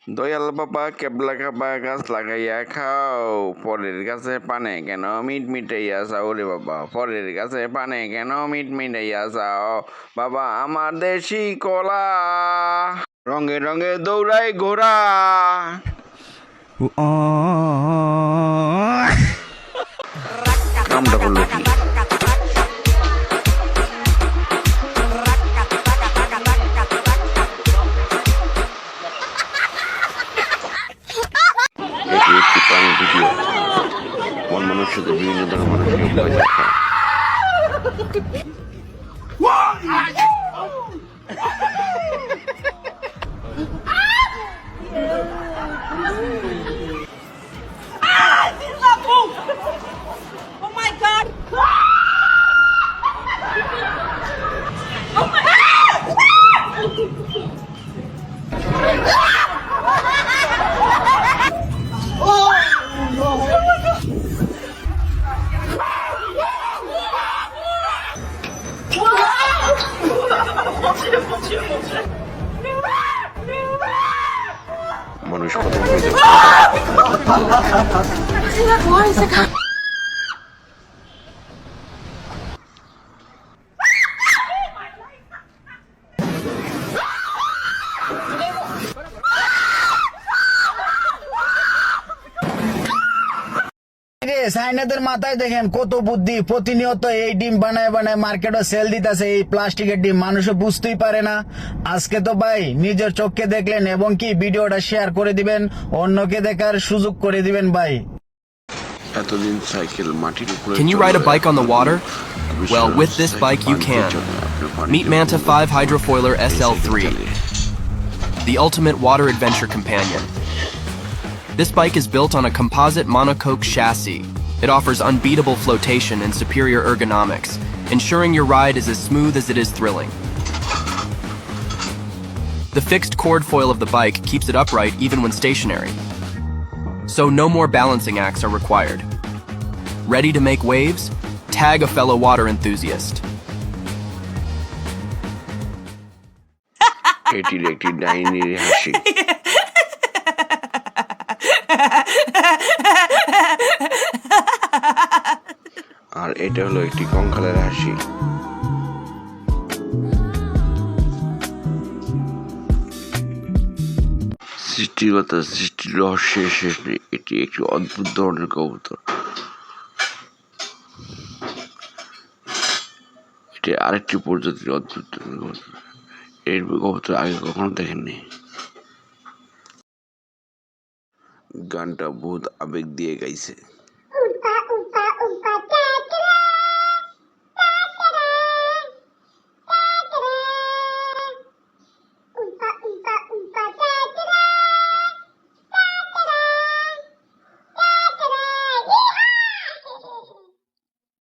দয়াল বাবা কেবলা খাবা গাছ লাগাইয়া খাও, পরের গাছে পানে কেন মিট মিটাইয়া যাও রে বাবা, পরের গাছে পানে কেন মিট মিটাইয়া যাও বাবা আমার দেশি কলা, রঙে রঙে দৌড়াই ঘোড়া। নামটা বললো কি? এটি একটি প্রাণী ভিডিও। মন মানুষদের বিভিন্ন ধরনের মানুষকে ভয় দেখায়। Oh my God! Oh my মানুষ কত ভয় দেখায়। চাইনাদের মাথায় দেখেন কত বুদ্ধি, প্রতিনিয়ত এই ডিম বানায় বানায় মার্কেটে সেল দিতেছে, এই প্লাস্টিকের ডিম মানুষে বুঝতেই পারে না। আজকে তো ভাই নিজের চোখকে দেখলেন এবং কি ভিডিওটা শেয়ার করে দিবেন, অন্যকে দেখার সুযোগ করে দিবেন ভাই। এতদিন সাইকেল মাটির উপরে। Can you ride a bike on the water? Well, with this bike you can. Meet Manta 5 Hydrofoiler SL3, the ultimate water adventure companion. This bike is built on a composite monocoque chassis. It offers unbeatable flotation and superior ergonomics, ensuring your ride is as smooth as it is thrilling. The fixed cord foil of the bike keeps it upright even when stationary, so no more balancing acts are required. Ready to make waves? Tag a fellow water enthusiast. এটির একটি ডাইনির হাসি। আর এটা হলো একটি কঙ্কালের হাসি। সৃষ্টির কথা, সৃষ্টির রহস্যের শেষ নেই। এটি একটি অদ্ভুত ধরনের কবুতর। এটি আরেকটি প্রজাতির অদ্ভুত ধরনের কবুতর। এর কবুতর আগে কখনো দেখেননি। গানটা বহুত আবেগ দিয়ে গাইছে।